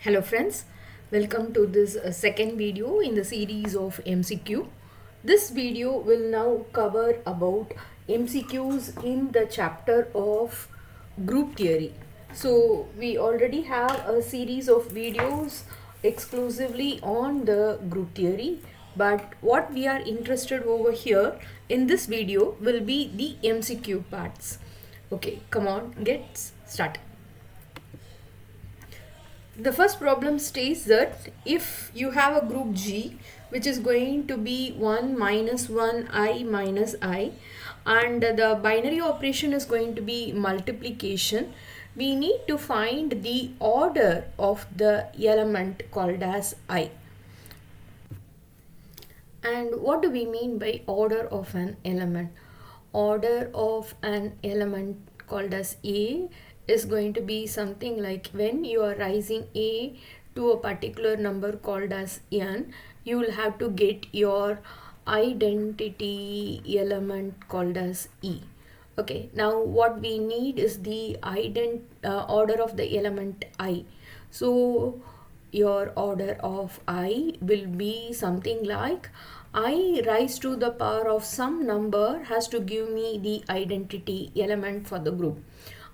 Hello friends, welcome to this second video in the series of MCQ. This video will now cover about MCQs in the chapter of group theory. So we already have a series of videos exclusively on the group theory, but what we are interested over here in this video will be the MCQ parts. Okay, come on, get started. The first problem states that if you have a group G which is going to be 1 minus 1 I minus I, and the binary operation is going to be multiplication, we need to find the order of the element called as I. And what do we mean by order of an element? Order of an element called as A is going to be something like when you are raising A to a particular number called as n, you will have to get your identity element called as E. Okay, now what we need is the order of the element I. So your order of I will be something like I raised to the power of some number has to give me the identity element for the group.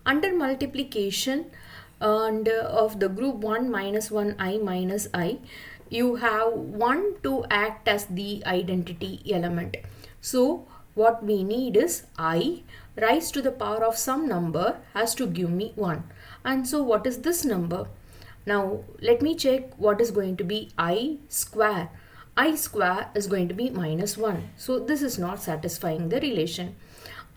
Under multiplication and of the group 1 minus 1 I minus I, you have 1 to act as the identity element. So what we need is I raised to the power of some number has to give me 1. And so what is this number? Now let me check what is going to be I square. I square is going to be minus 1. So this is not satisfying the relation.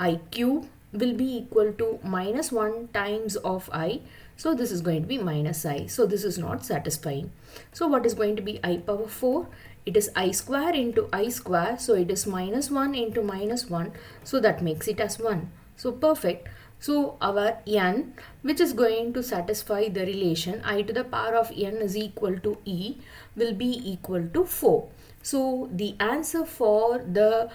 I cube will be equal to minus 1 times of I. So this is going to be minus I. So this is not satisfying. So what is going to be I power 4? It is I square into I square. So it is minus 1 into minus 1. So that makes it as 1. So perfect. So our n, which is going to satisfy the relation I to the power of n is equal to E, will be equal to 4. So the answer for the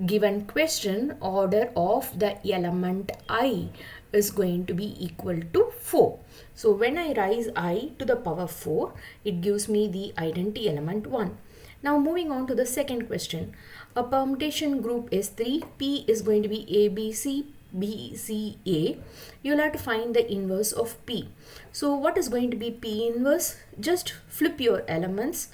given question, order of the element I, is going to be equal to 4. So when I raise I to the power 4, it gives me the identity element 1. Now moving on to the second question. A permutation group is 3. P is going to be ABC, BCA. You'll have to find the inverse of P. So what is going to be P inverse? Just flip your elements.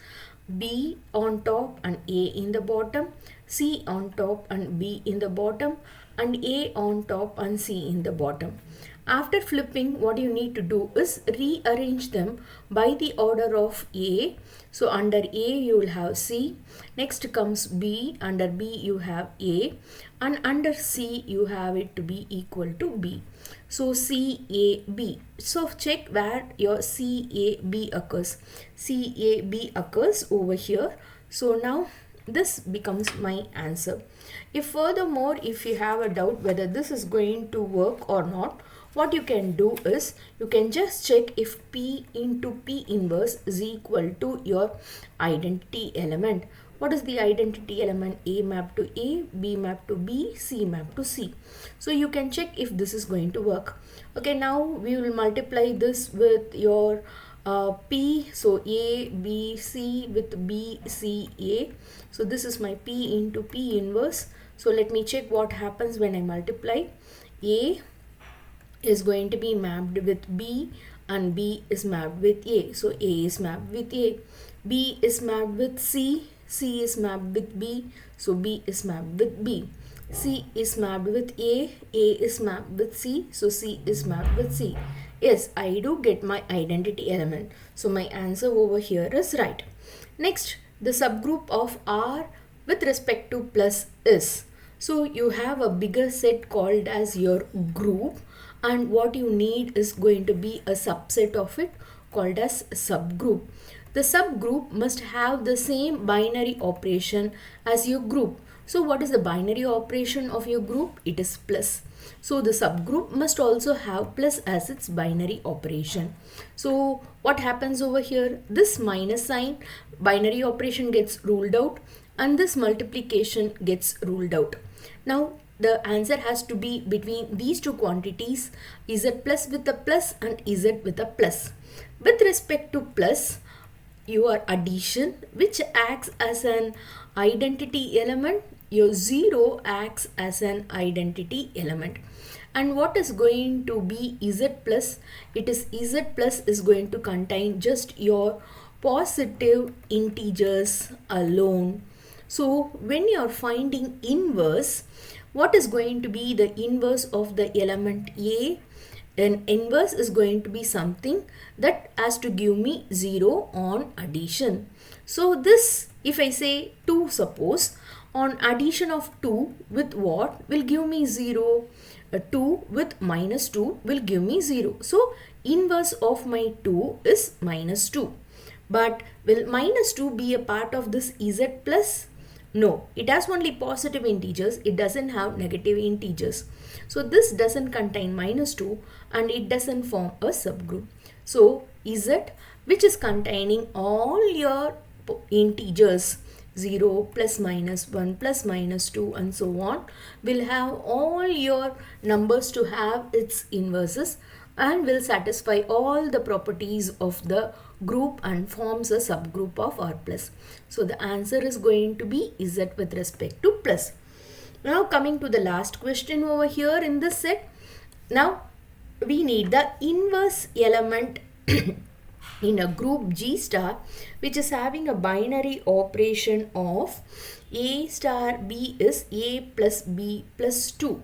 B on top and A in the bottom, C on top and B in the bottom, and A on top and C in the bottom. After flipping, what you need to do is rearrange them by the order of A. So under A you will have C, next comes B, under B you have A, and under C you have it to be equal to B. So CAB. So check where your CAB occurs. CAB occurs over here. So now this becomes my answer. If furthermore, if you have a doubt whether this is going to work or not, what you can do is you can just check if P into P inverse is equal to your identity element. What is the identity element? A map to A, B map to B, C map to C. So you can check if this is going to work. Okay, now we will multiply this with your P. So A, B, C with B, C, A. So this is my P into P inverse. So let me check what happens when I multiply. A is going to be mapped with B and B is mapped with A. So A is mapped with A. B is mapped with C. C is mapped with B. So B is mapped with B. C is mapped with A. A is mapped with C. So C is mapped with C. Yes, I do get my identity element. So my answer over here is right. Next, the subgroup of R with respect to plus is. So you have a bigger set called as your group, and what you need is going to be a subset of it called as subgroup. The subgroup must have the same binary operation as your group. So what is the binary operation of your group? It is plus. So the subgroup must also have plus as its binary operation. So what happens over here? This minus sign, binary operation gets ruled out, and this multiplication gets ruled out. Now the answer has to be between these two quantities, z plus with a plus and z with a plus. With respect to plus, your addition, which acts as an identity element, your 0 acts as an identity element. And what is going to be z plus? It is z plus is going to contain just your positive integers alone. So when you are finding inverse, what is going to be the inverse of the element A? An inverse is going to be something that has to give me 0 on addition. So this, if I say 2, suppose, on addition of 2 with what will give me 0? 2 with minus 2 will give me 0. So inverse of my 2 is minus 2. But will minus 2 be a part of this z plus? No, it has only positive integers. It doesn't have negative integers. So this doesn't contain minus 2 and it doesn't form a subgroup. So z, which is containing all your integers 0 plus minus 1 plus minus 2 and so on, will have all your numbers to have its inverses and will satisfy all the properties of the group and forms a subgroup of R plus. So the answer is going to be Z with respect to plus. Now coming to the last question over here in this set. Now we need the inverse element in a group G star, which is having a binary operation of A star B is A plus B plus 2.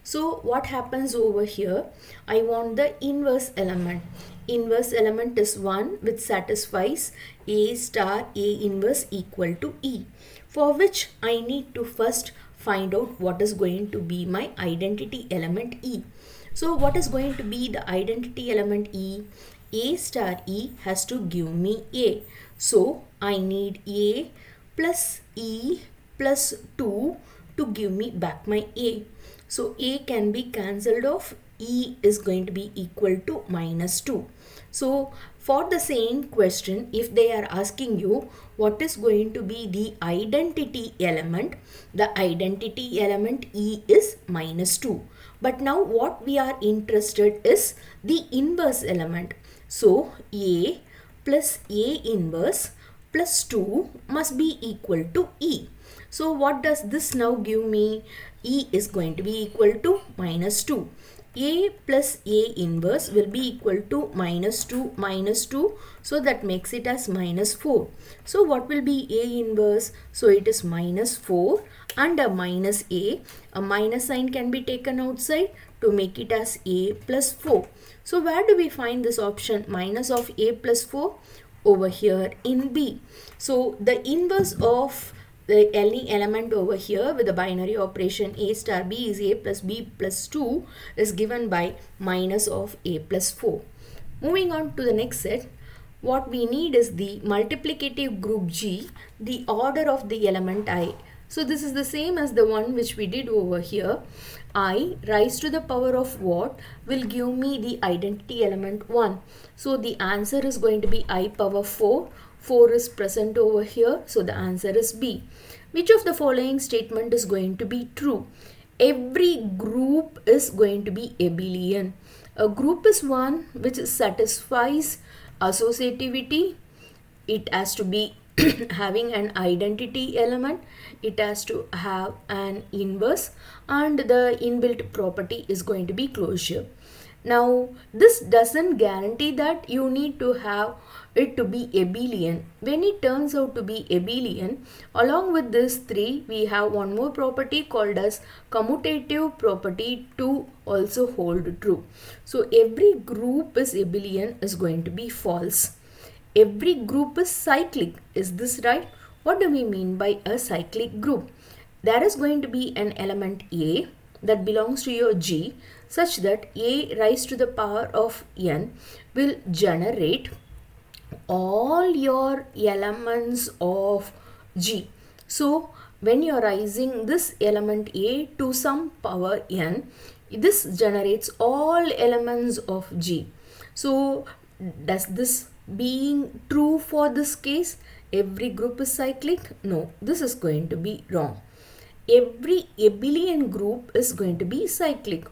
So what happens over here? I want the inverse element. Inverse element is 1 which satisfies A star A inverse equal to E, for which I need to first find out what is going to be my identity element E. So what is going to be the identity element E? A star E has to give me A. So I need A plus E plus 2 to give me back my A. So A can be cancelled off. E is going to be equal to minus 2. So for the same question, if they are asking you what is going to be the identity element, the identity element E is minus 2. But now what we are interested is the inverse element. So A plus A inverse plus 2 must be equal to E. So what does this now give me? E is going to be equal to minus 2. A plus A inverse will be equal to minus 2 minus 2. So that makes it as minus 4. So what will be A inverse? So it is minus 4 and a minus A. A minus sign can be taken outside to make it as A plus 4. So where do we find this option minus of A plus 4? Over here in B. So the inverse of the any element over here with the binary operation A star B is A plus B plus 2 is given by minus of A plus 4. Moving on to the next set, what we need is the multiplicative group G, the order of the element I. So this is the same as the one which we did over here. I raised to the power of what will give me the identity element 1. So the answer is going to be I power 4. 4 is present over here, so the answer is B. Which of the following statement is going to be true? Every group is going to be abelian. A group is one which satisfies associativity. It has to be having an identity element. It has to have an inverse, and the inbuilt property is going to be closure. Now this doesn't guarantee that you need to have it to be abelian. When it turns out to be abelian, along with this 3 we have one more property called as commutative property to also hold true. So every group is abelian is going to be false. Every group is cyclic. Is this right? What do we mean by a cyclic group? There is going to be an element A that belongs to your G such that A raised to the power of n will generate all your elements of G. So when you are raising this element A to some power n, this generates all elements of G. So does this being true for this case? Every group is cyclic? No, this is going to be wrong. Every abelian group is going to be cyclic.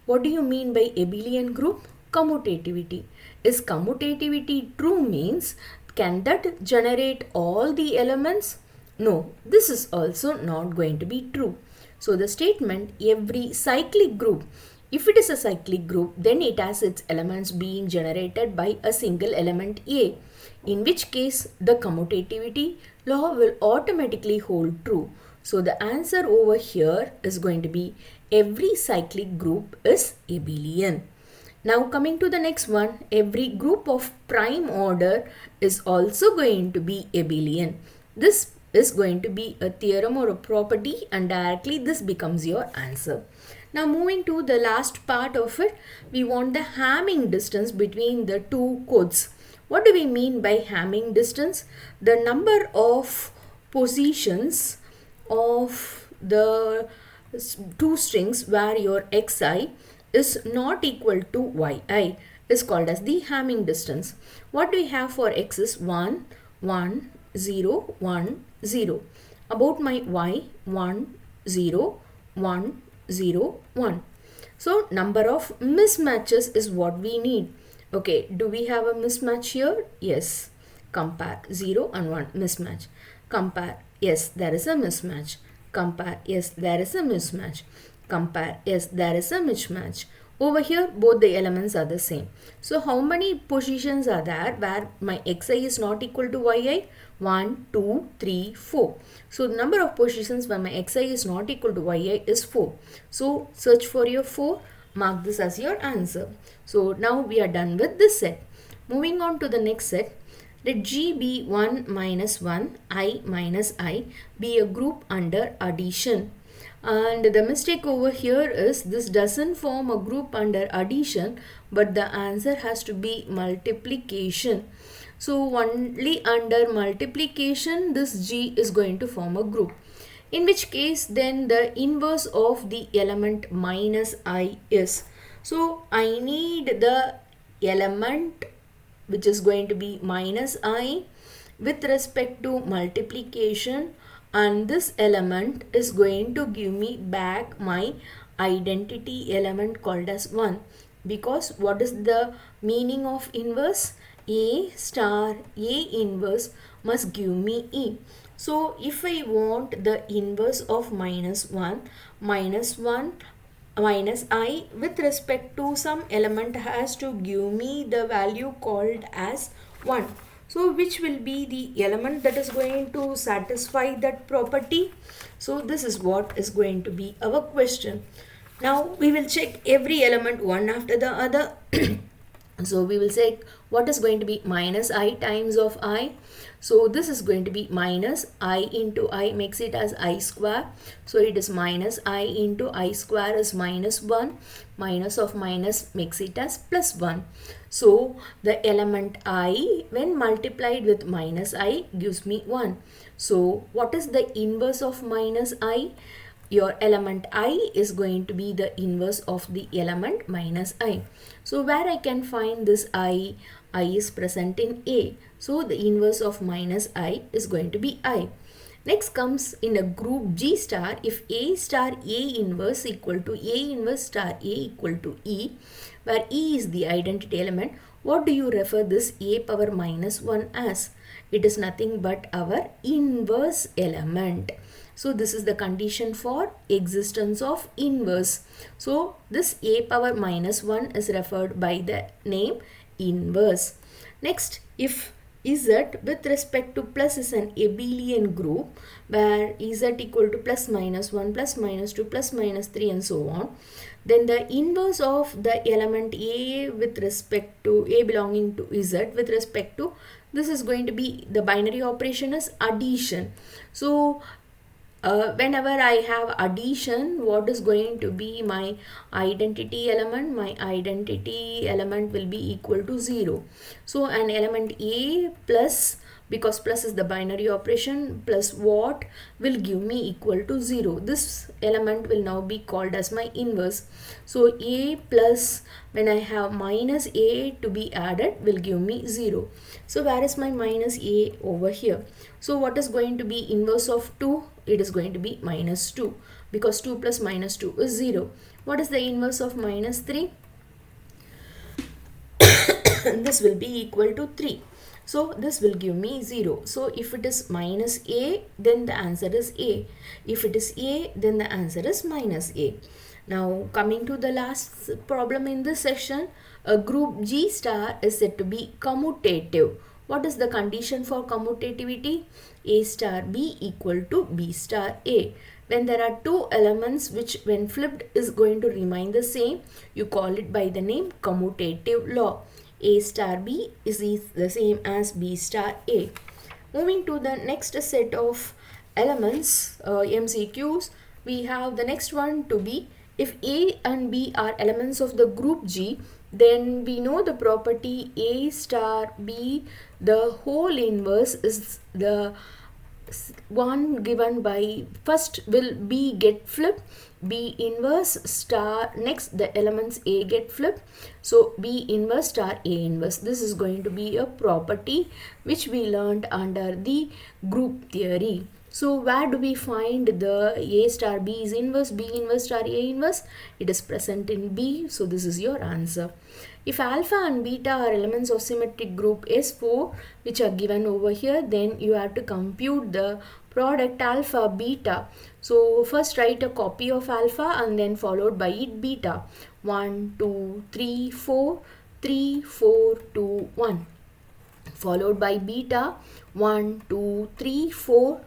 What do you mean by abelian group? Commutativity. Is commutativity true means can that generate all the elements? No, this is also not going to be true. So the statement every cyclic group, if it is a cyclic group, then it has its elements being generated by a single element A, in which case the commutativity law will automatically hold true. So the answer over here is going to be every cyclic group is abelian. Now coming to the next one, every group of prime order is also going to be abelian. This is going to be a theorem or a property, and directly this becomes your answer. Now moving to the last part of it, we want the Hamming distance between the two codes. What do we mean by Hamming distance? The number of positions of the two strings where your xi is not equal to yi is called as the Hamming distance. What do we have for x is 1, 1, 0, 1, 0. About my y, 1, 0, 1, 0, 1. So number of mismatches is what we need. Okay, do we have a mismatch here? Yes. Compare 0 and 1 mismatch. Compare, yes, there is a mismatch. Compare, yes, there is a mismatch. Compare, yes, there is a mismatch. Over here, both the elements are the same. So how many positions are there where my xi is not equal to yi? 1, 2, 3, 4. So the number of positions where my xi is not equal to yi is 4. So search for your 4. Mark this as your answer. So now we are done with this set. Moving on to the next set. Let G be 1 minus 1, I minus I be a group under addition. And the mistake over here is this doesn't form a group under addition, but the answer has to be multiplication. So only under multiplication this G is going to form a group. In which case then the inverse of the element minus I is. So I need the element which is going to be minus I with respect to multiplication, and this element is going to give me back my identity element called as 1. Because what is the meaning of inverse? A star A inverse must give me E. So if I want the inverse of minus 1 minus I with respect to some element has to give me the value called as 1. So which will be the element that is going to satisfy that property? So this is what is going to be our question. Now we will check every element one after the other. So we will say what is going to be minus I times of I. So this is going to be minus I into I makes it as I square. So it is minus I into I square is minus 1. Minus of minus makes it as plus 1. So the element I when multiplied with minus I gives me 1. So what is the inverse of minus I? Your element I is going to be the inverse of the element minus I. So where I can find this I is present in A. So the inverse of minus I is going to be I. Next comes in a group G star, if A star A inverse equal to A inverse star A equal to E, where E is the identity element, what do you refer this A power minus 1 as? It is nothing but our inverse element. So this is the condition for existence of inverse. So this A power minus 1 is referred by the name inverse. Next, if Z with respect to plus is an abelian group where Z equal to plus minus 1, plus minus 2, plus minus 3 and so on, then the inverse of the element A with respect to A belonging to Z with respect to this is going to be the binary operation is addition. So whenever I have addition, what is going to be my identity element? My identity element will be equal to 0. So an element A plus, because plus is the binary operation, plus what will give me equal to 0. This element will now be called as my inverse. So A plus, when I have minus A to be added, will give me 0. So where is my minus A? Over here. So what is going to be inverse of 2? It is going to be minus 2, because 2 plus minus 2 is 0. What is the inverse of minus 3? this will be equal to 3. So this will give me 0. So if it is minus a, then the answer is a. If it is a, then the answer is minus a. Now coming to the last problem in this section, a group G star is said to be commutative. What is the condition for commutativity? A star B equal to B star A. When there are two elements which when flipped is going to remain the same, you call it by the name commutative law. A star B is the same as B star A. Moving to the next set of elements, MCQs, we have the next one to be, if A and B are elements of the group G, then we know the property A star B, the whole inverse is the one given by, first will B get flipped, B inverse star, next the elements A get flipped, so B inverse star A inverse. This is going to be a property which we learned under the group theory. So where do we find the A star B is inverse, B inverse star A inverse? It is present in B, so this is your answer. If alpha and beta are elements of symmetric group S4 which are given over here, then you have to compute the product alpha beta. So first write a copy of alpha and then followed by it beta. 1, 2, 3, 4, 3, 4, 2, 1. Followed by beta 1, 2, 3, 4,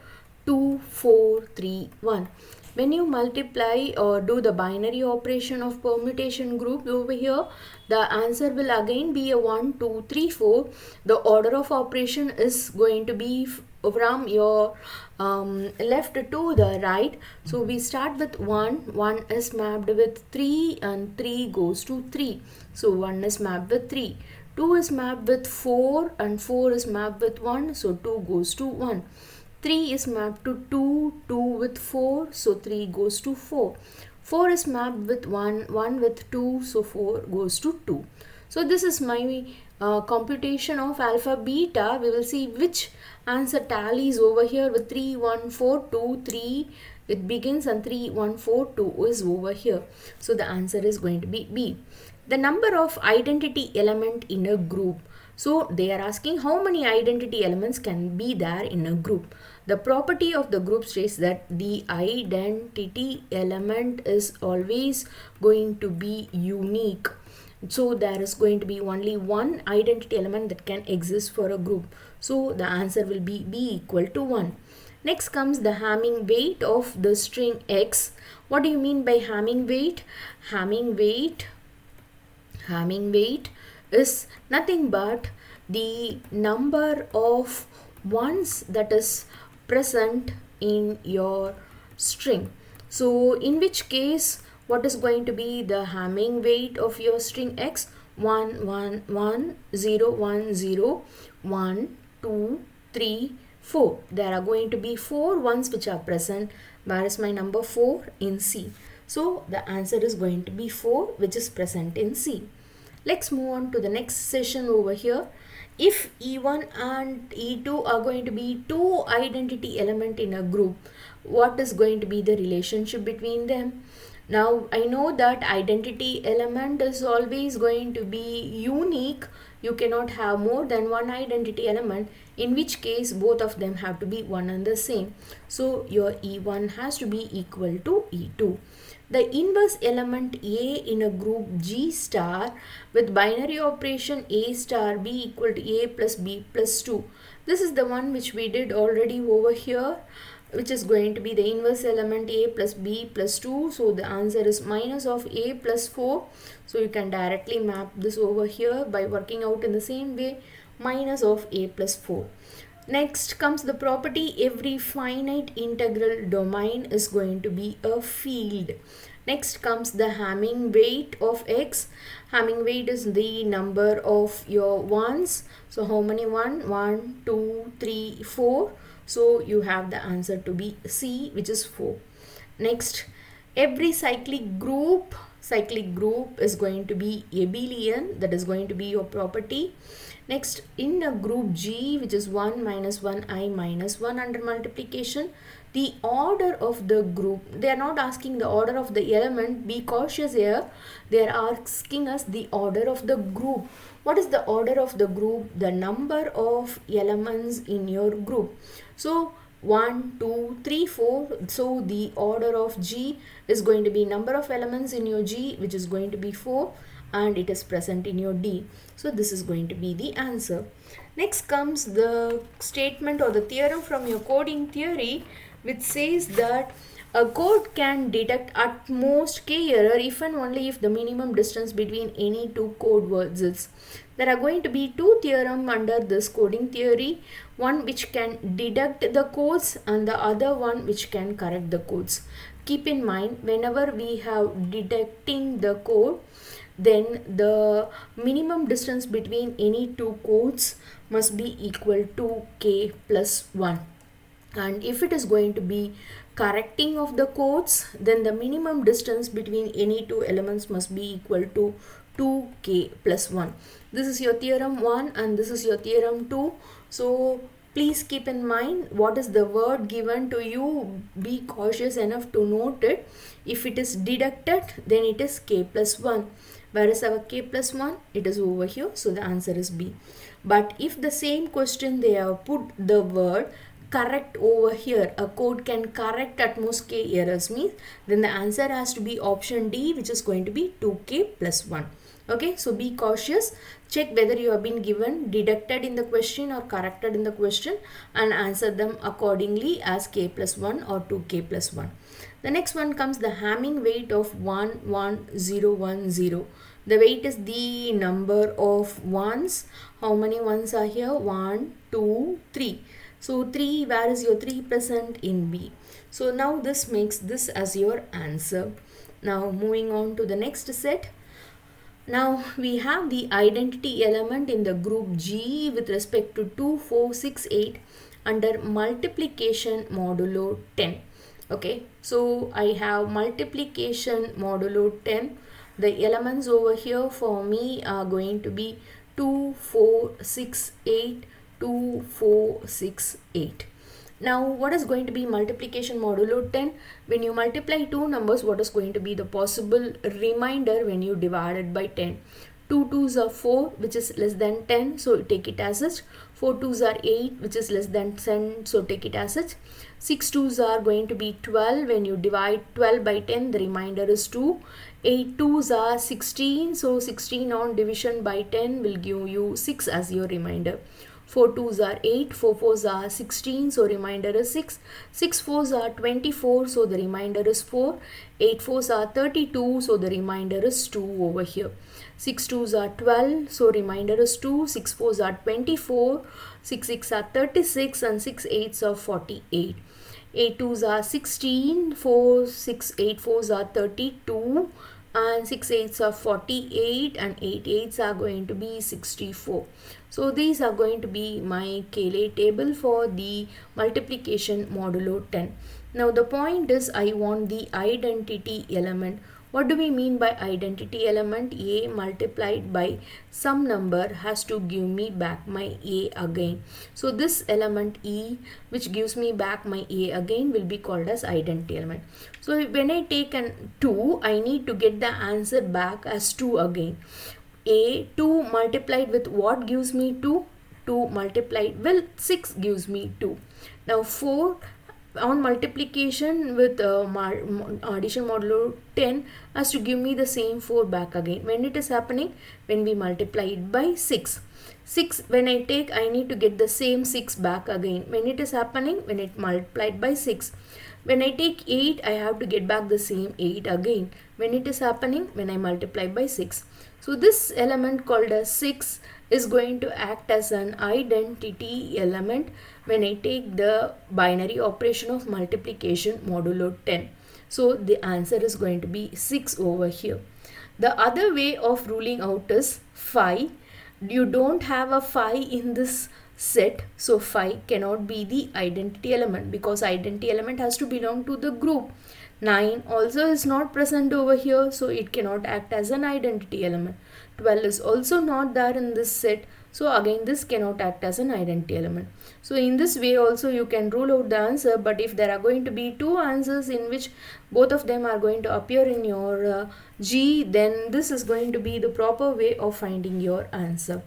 2, 4, 3, 1. When you multiply or do the binary operation of permutation group over here, the answer will again be a 1, 2, 3, 4. The order of operation is going to be from your left to the right. So we start with 1, 1 is mapped with 3 and 3 goes to 3. So 1 is mapped with 3. 2 is mapped with 4 and 4 is mapped with 1. So 2 goes to 1. 3 is mapped to 2, 2 with 4, so 3 goes to 4. 4 is mapped with 1, 1 with 2, so 4 goes to 2. So this is my computation of alpha beta. We will see which answer tallies over here with 3, 1, 4, 2, 3. It begins and 3, 1, 4, 2 is over here. So the answer is going to be B. The number of identity element in a group. So they are asking how many identity elements can be there in a group. The property of the group states that the identity element is always going to be unique. So there is going to be only one identity element that can exist for a group. So the answer will be B equal to 1. Next comes the Hamming weight of the string X. What do you mean by Hamming weight? Hamming weight is nothing but the number of ones that is present in your string. So in which case, what is going to be the Hamming weight of your string X? 1, 1, 1, 0, 1, 0, 1, 2, 3, 4. There are going to be 4 ones which are present. Where is my number 4? In C. So the answer is going to be 4, which is present in C. Let's move on to the next session over here. If E1 and E2 are going to be two identity element in a group, what is going to be the relationship between them? Now I know that identity element is always going to be unique. You cannot have more than one identity element, in which case both of them have to be one and the same. So your E1 has to be equal to E2. The inverse element A in a group G star with binary operation A star B equal to A plus B plus 2. This is the one which we did already over here, which is going to be the inverse element A plus B plus 2. So the answer is minus of A plus 4. So you can directly map this over here by working out in the same way, minus of A plus 4. Next comes the property every finite integral domain is going to be a field. Next comes the Hamming weight of X. Hamming weight is the number of your ones. So how many 1? 1, 2, 3, 4. So you have the answer to be C, which is 4. Next, every cyclic group is going to be abelian. That is going to be your property. Next, in a group G, which is 1 minus 1 I minus 1 under multiplication, the order of the group, they are not asking the order of the element, be cautious here, they are asking us the order of the group. What is the order of the group? The number of elements in your group. So 1, 2, 3, 4. So the order of G is going to be number of elements in your G, which is going to be 4, and it is present in your D. So this is going to be the answer. Next comes the statement or the theorem from your coding theory, which says that a code can detect at most k error if and only if the minimum distance between any two code words is. There are going to be two theorems under this coding theory, one which can deduct the codes and the other one which can correct the codes. Keep in mind, whenever we have deducting the code, then the minimum distance between any two codes must be equal to k plus 1. And if it is going to be correcting of the codes, then the minimum distance between any two elements must be equal to 2k plus 1. This is your theorem 1 and this is your theorem 2. So please keep in mind what is the word given to you. Be cautious enough to note it. If it is deducted, then it is k plus 1. Where is our k plus 1? It is over here. So the answer is B. But if the same question they have put the word correct over here, a code can correct at most k errors means, then the answer has to be option D, which is going to be 2k plus 1. Okay, so be cautious. Check whether you have been given deducted in the question or corrected in the question and answer them accordingly as k plus 1 or 2k plus 1. The next one comes the Hamming weight of 1, 1, 0, 1, 0. The weight is the number of ones. How many ones are here? 1, 2, 3. So 3, where is your 3 present? In B. So now this makes this as your answer. Now moving on to the next set. Now we have the identity element in the group G with respect to 2, 4, 6, 8 under multiplication modulo 10. Okay, so I have multiplication modulo 10. The elements over here for me are going to be 2, 4, 6, 8, 2, 4, 6, 8. Now what is going to be multiplication modulo 10? When you multiply two numbers, what is going to be the possible remainder when you divide it by 10? 2 2s are 4, which is less than 10, so take it as such. 4 2s are 8, which is less than 10, so take it as such. 6 2s are going to be 12. When you divide 12 by 10, the remainder is 2. 8 2s are 16, so 16 on division by 10 will give you 6 as your remainder. 4 2s are 8, 4 4s are 16, so remainder is 6. 6 4s are 24, so the remainder is 4. 8 4s are 32, so the remainder is 2 over here. 6 2s are 12, so remainder is 2. 6 4s are 24, 6 6 are 36, and 6 8s are 48. 8 2s are 16, 4 6 8 4s are 32, and 6 8s are 48, and 8 8s are going to be 64. So these are going to be my Cayley table for the multiplication modulo 10. Now the point is I want the identity element. What do we mean by identity element? A multiplied by some number has to give me back my A again. So this element E, which gives me back my A again, will be called as identity element. So when I take an 2, I need to get the answer back as 2 again. A 2 multiplied with what gives me 2? 2 multiplied with 6 gives me 2. Now 4 on multiplication with addition modulo 10 has to give me the same 4 back again. When it is happening? When we multiply it by 6. 6 when I take, I need to get the same 6 back again. When it is happening? When it multiplied by 6. When I take 8, I have to get back the same 8 again. When it is happening? When I multiply by 6. So this element called as 6 is going to act as an identity element when I take the binary operation of multiplication modulo 10. So the answer is going to be 6 over here. The other way of ruling out is 5. You don't have a 5 in this set, so 5 cannot be the identity element because identity element has to belong to the group. 9 also is not present over here, so it cannot act as an identity element. 12 is also not there in this set, So again, this cannot act as an identity element. So in this way also you can rule out the answer, but if there are going to be two answers in which both of them are going to appear in your G, then this is going to be the proper way of finding your answer.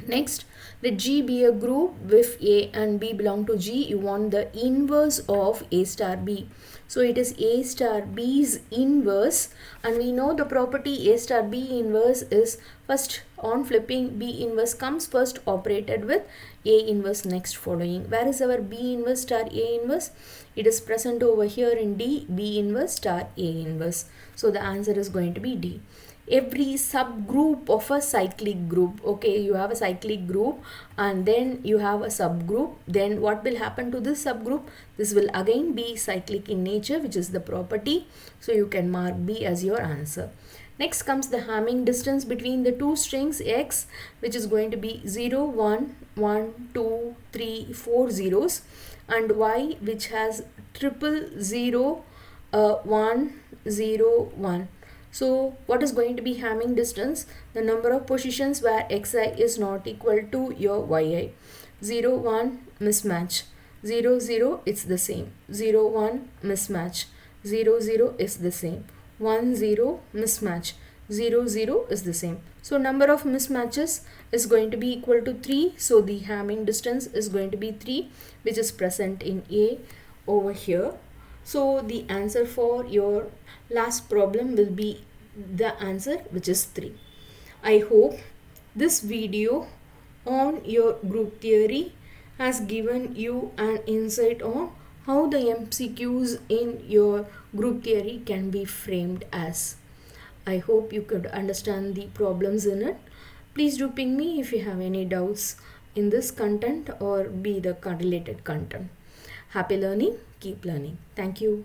Next, let G be a group. If A and B belong to G, you want the inverse of A star B. So it is A star B's inverse, and we know the property A star B inverse is first on flipping B inverse comes first, operated with A inverse next following. Where is our B inverse star A inverse? It is present over here in D, B inverse star A inverse. So the answer is going to be D. Every subgroup of a cyclic group, okay, you have a cyclic group and then you have a subgroup, then what will happen to this subgroup? This will again be cyclic in nature, which is the property, so you can mark B as your answer. Next comes the Hamming distance between the two strings X, which is going to be 0 1 1 2 3 4 zeros, and Y, which has 0 0 1 0 1. So what is going to be Hamming distance? The number of positions where xi is not equal to your yi. 0 1 mismatch, 0 0 it's the same, 0 1 mismatch, 0 0 is the same, 1 0 mismatch, 0 0 is the same. So number of mismatches is going to be equal to 3. So the Hamming distance is going to be 3, which is present in A over here. So the answer for your last problem will be the answer, which is 3. I hope this video on your group theory has given you an insight on how the MCQs in your group theory can be framed as. I hope you could understand the problems in it. Please do ping me if you have any doubts in this content or be the related content. Happy learning, keep learning. Thank you.